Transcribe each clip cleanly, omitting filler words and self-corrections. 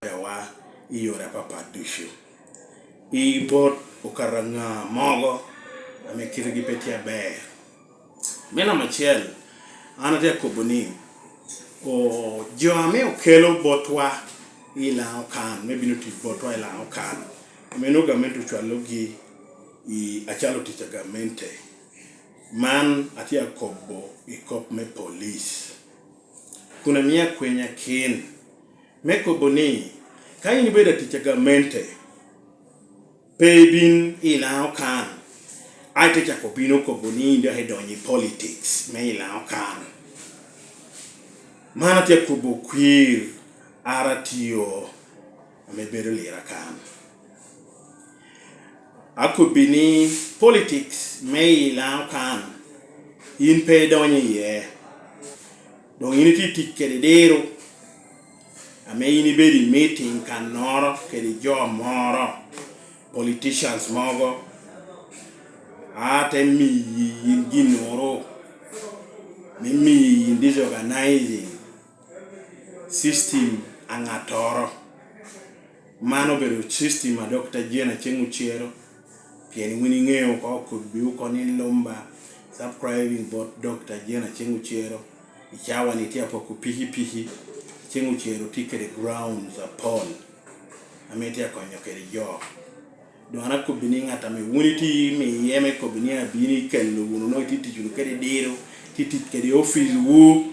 wa iyora papa dushu I bot ukaranga mogo ame kirigi petia bear mena machiel anate koboni o joame okelo botwa ila okan maybe no tit botwa ila okan meno gamento chwalogi I achalo tichagamente man atia kobo I kop me police kuna mia kwenya kin me koboni kaini beda tichagamente pebin ila okan aite chakopino koboni ndio hedonyi politics me ila okan mana tia kobo Okwir R.T.O amebedo lira kan akubini politics me ila okan in pe donyi ye don initi tikedero ame ini bedi meeting kanoro kedi jo moro politicians mogo ate mi ginoro mi in disorganizing system angatoro mano bedo system a Dr. Jena chenguchiero pieni wini ngeo ko could be uko ni Mulumba subscribing bot Dr. Jena chenguchiero ichawa ni tia poku pihi chenguchiero tikere grounds upon ametia konyo kere jo doana kubini ngata me unity me yeme kubini abini kello no titi julu kere dero titi kere office wu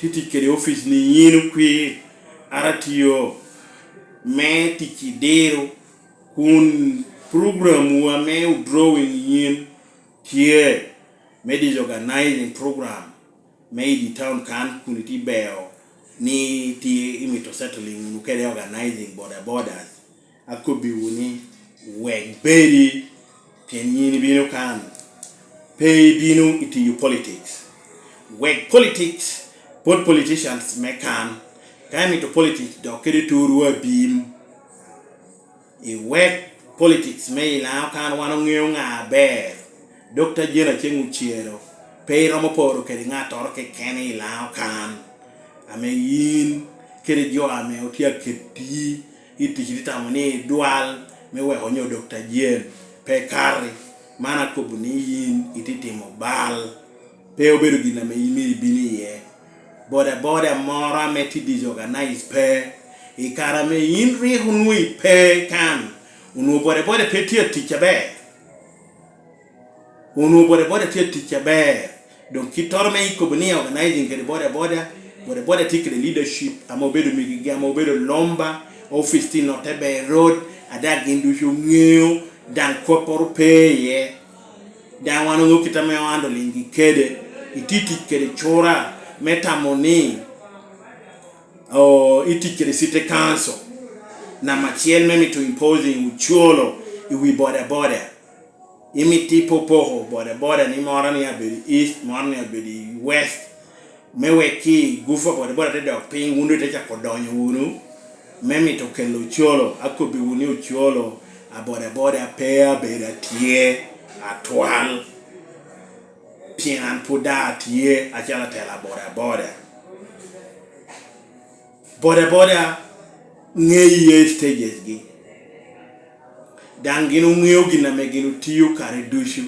titi kere office ni yinu kwi R.T.O me tiki dero kun program wa me drawing yin here me disorganizing program me di town kan kuniti bell ni ti imito settling nukere organizing Bodabodas akobi wuni weg beri pienini bino kan pay bino iti you politics weg politics both politicians me kan to politics do kere turu abim I weg politics me ila kan wano ngeo nga ber Dr. Jena chenguchiero pay romo poro kere ngato ke kene ila kan ame yin kere jo ame otia keti itichita mone dual me we onyo Dr. Jen pe kari mana kobuni yin ititimo bal pe obedo gina me yimi bini ye boda mora me ti disorganized pe ikara me yin ri hunui pe kan unu boda pe tia ticha be unu boda tia ticha be donc kitor me kobuni organizing kere boda take the leadership amobedo migigi amobedo lomba office ti notebe road ada gindu ngeo dan koporo peye dan wanu kitame wando lingi kede ititi kede chora metamoni o itiki city council na machiel memi to imposing ucholo iwi boda imiti popoho boda ni mora ni abedi east mora ni abedi west meweki gufa boda te dok ping undu te chakodonyo unu memi to kelo cholo akobi uni ucholo a boda pea beda tie atwal pian puda tie achala tela boda ngeye stages gi dangino ngeo gina megino tiyo kare dushu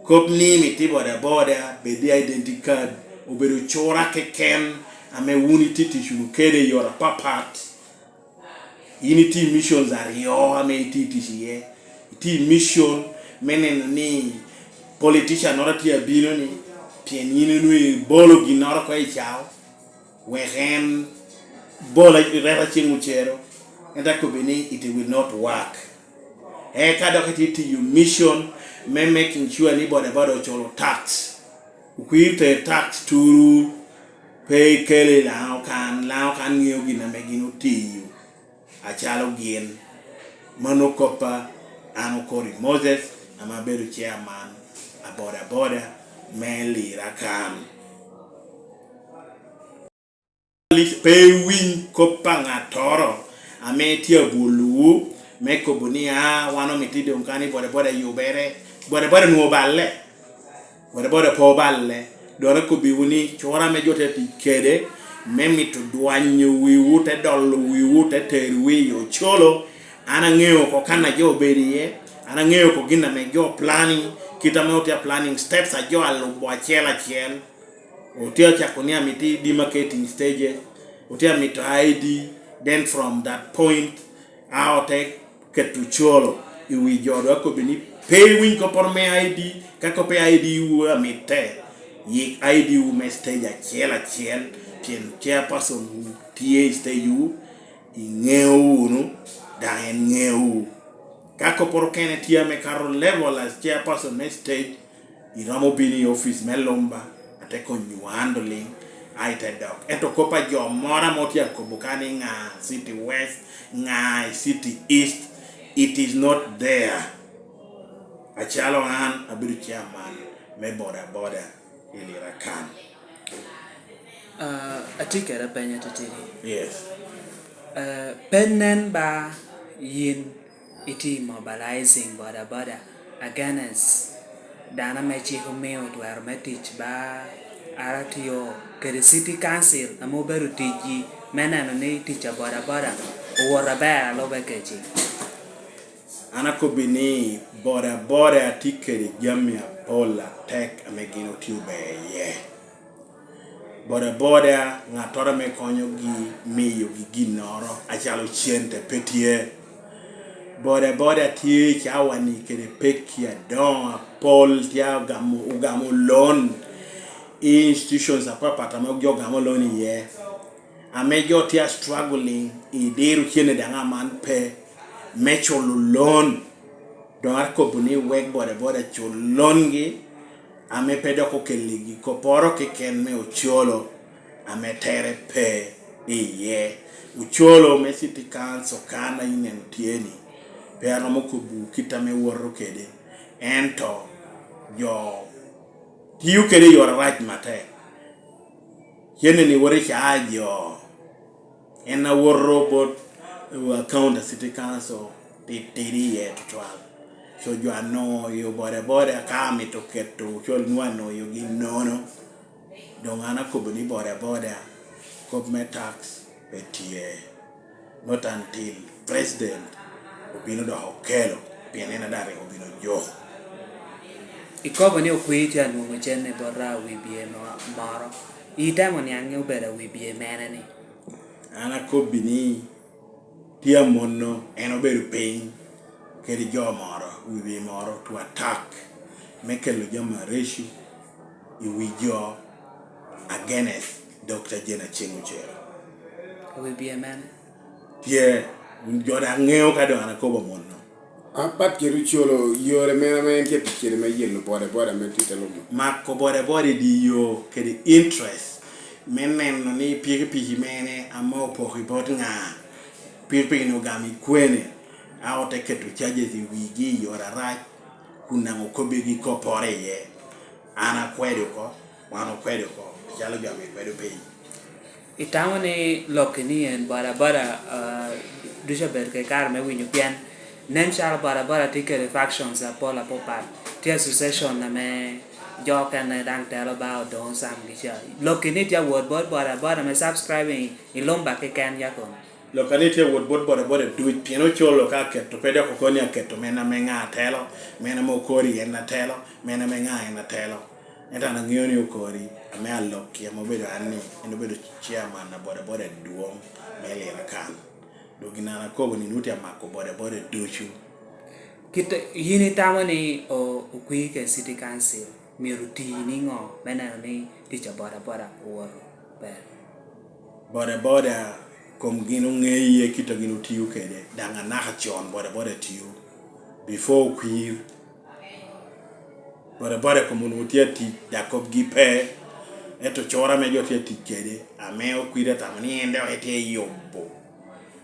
kopni miti boda bedi identity card obedo chora keken ame unity tishulu kede yora papat unity missions ariyo ame titishiye iti mission menen ni politician ora tia bino ni pienini nui bolo ginora kwa ichao wehen bola irera chinguchero enda kubini it will not work kada kati you mission me making sure ni boda cholo tax ukwite tax turu pay kele lao kan ngeo gina megino tiyu achalo gien manokopa Okori Moses amabedo chairman a Boda me Lira kan pay win kopa ngatoro ametia bulu meko bunia wano mitide unkani boda yubere boda nuo balle po balle dora ko biwuni chora me jote kede memi to dwanyo wi ute dol wi ute ter wi yo cholo ana ng'eyo ko kana jo berie ana ng'eyo ko gina me jo planning kita me otia planning steps a jo alubo achiel otia chakonia miti demarcating stages otia mito ID then from that point out ketu cholo iwi jodo ko bini pay win ko por me ID kako pe ID u amite yi ID u me stage achiel pien chairperson TA stage u ingeu no da en ngeu kako por kene tia me karo level as chairperson me stage iramo bini office Mulumba ate ko handling aite dok eto kopa jo mora motia ko bukani nga city west nga city east it is not there achalo an abiru chairman me boda Lira kan atikera penya tutiri yes penen ba yin iti mobilizing Bodaboda against dana mechi humeo to hermetich ba R.T.O kere city council amoberu tiji menano ne ticha Bodaboda owora ba lo bekechi anako bini boda tikeri jamia pola tek amegino tube ye boda ngatora me konyo gi miyo gi ginoro achalo chiente petie boda tie chawani kere pekia don pol tia ugamo loan institutions apapata me jo gamo loan ye amejo tia struggling idiru chiene danga man pe mecholo loan don arko buni weg boda cholon gi ame pedo ko keligi ko poro ke ken me ucholo ame tere pe iye ucholo me city council kana inen tieni pe ano mokubu kita me woro kede ento yo tiu kede your right mate yene ni wori chajo ena woro bot account city council tiri ye tutwal so jo ano yo boda kami to keto chol nwano yo ginono dongana ko bani boda ko me tax etie not until president obino do hokelo pienena dare obino jo ikobo ni okwiti anu mchene bora wibie maro itamo ni ange ubera wibie menani ana ko bini tia mono eno beru piny kedi jo moro wibie moro to attack mekelo jama ratio iwi jo against Dr. Jena Chenguchero wibie menani tie joda ngeo ka do ana ko mono Apat kiru cholo yore mena men ke pikire me yelo boda men titelo ma ko boda di yo kedi interest menen no ni pigi mene amo po report nga pigi no gami kwene aote keto charges wigi yora right kuna ngokobe gi kopore ye ana kwedo ko wano kwedo ko jalo gami kwedo pe itamo ni lokini en Bodaboda dusha berke kar me winyu pian nen chal Bodaboda tikere factions a pola popat tia succession na me jokan na dang telo ba Odongo Sam gicha lokini tia word Bodaboda me subscribing ilomba ke kan yakon lokanite would boda do it piano cholo ka keto pedo ko konya keto mena menga telo mena mo Okori en na telo mena menga en na telo eta na ngioni Okori ame aloki amo bedo anni eno bedo chairman na boda duom mele rakan dogina na ko ni nuti amako boda duchu kita yini tamo ni ukui ke city council miruti ni ngo mena ni ticha Bodaboda woro ber boda kom gino ngeye kita gino tiu kede danga na chon boda tiu before Okwir boda kom unutia ti Jacob gipe eto chora me jotia ti kede ame Okwir tamani ende ete yobbo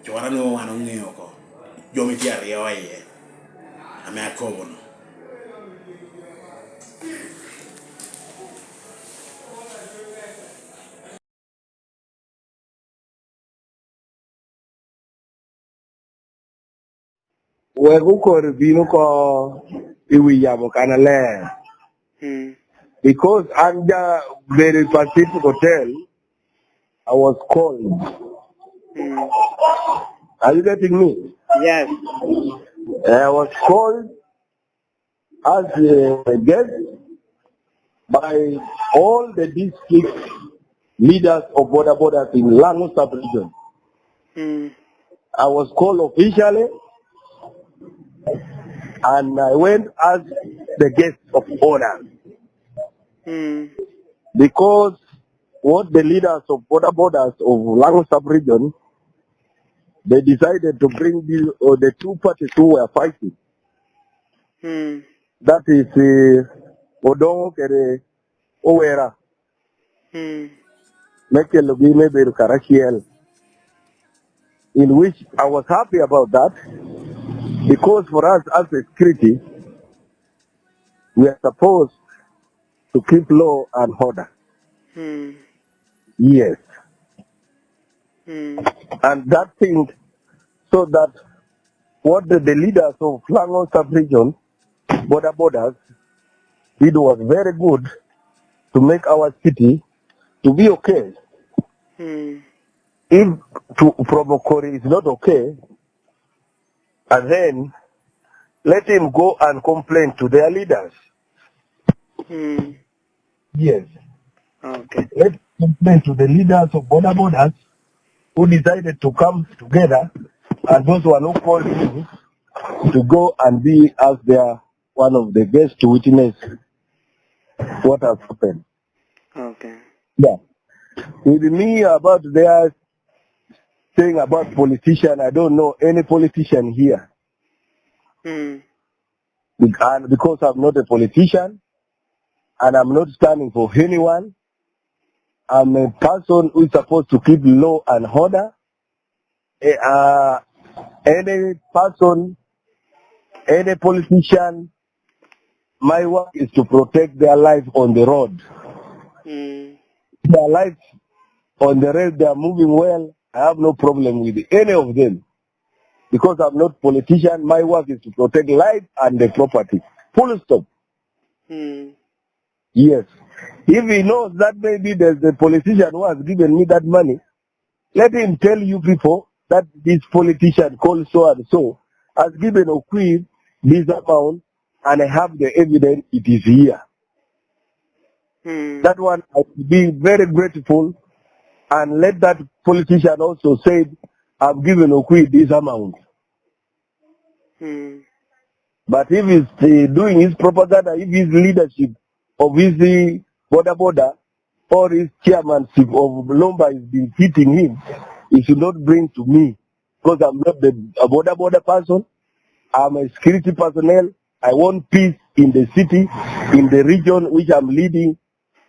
chora no wano ngeo ko jomi ti ariyo ye ame akobono Okori bino ko iwiyamo kana le because anja very Pacific Hotel I was called. Are you getting me? Yes. I was called as a guest by all the district leaders of Bodabodas in Lango sub-region. I was called officially, and I went as the guest of honor because what the leaders of Bodabodas of Lango sub-region, they decided to bring the two parties who were fighting. That is Odongo and Owera. In which I was happy about that because for us as a security, we are supposed to keep law and order. Yes. And that thing, so that what the leaders of Lango sub-region, Bodabodas, did was very good to make our city to be okay. If from Okori is not okay, and then let him go and complain to their leaders. Yes. Okay. Let him complain to the leaders of Bodabodas who decided to come together, and those who are not called him to go and be as their one of the guests to witness what has happened. Okay. Yeah. With me about their saying about politician, I don't know any politician here. And because I'm not a politician and I'm not standing for anyone, I'm a person who is supposed to keep law and order. Any person, any politician, my work is to protect their life on the road. Their life on the road, they are moving well. I have no problem with any of them. Because I'm not politician, my work is to protect life and the property. Full stop. Yes. If he knows that maybe there's a politician who has given me that money, let him tell you people that this politician called so and so has given Okwir this amount and I have the evidence, it is here. That one I would be very grateful, and let that politician also say, I've given Okwir this amount. But if he's doing his propaganda, if his leadership of his Bodaboda or his chairmanship of Mulumba is defeating him, he should not bring to me, because I'm not a Bodaboda person. I'm a security personnel. I want peace in the city, in the region which I'm leading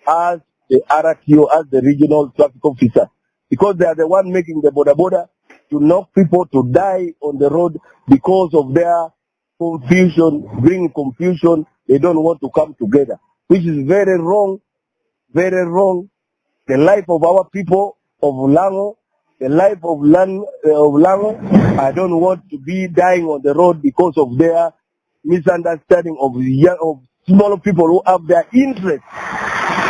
as the R.T.O, as the regional traffic officer. Because they are the one making the Bodaboda to knock people to die on the road because of their confusion, bringing confusion. They don't want to come together, which is very wrong, very wrong. The life of our people of Lango, the life of Lango, I don't want to be dying on the road because of their misunderstanding of small people who have their interest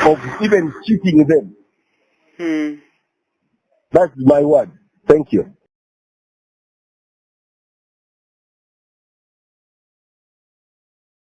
of even cheating them. That's my word. Thank you.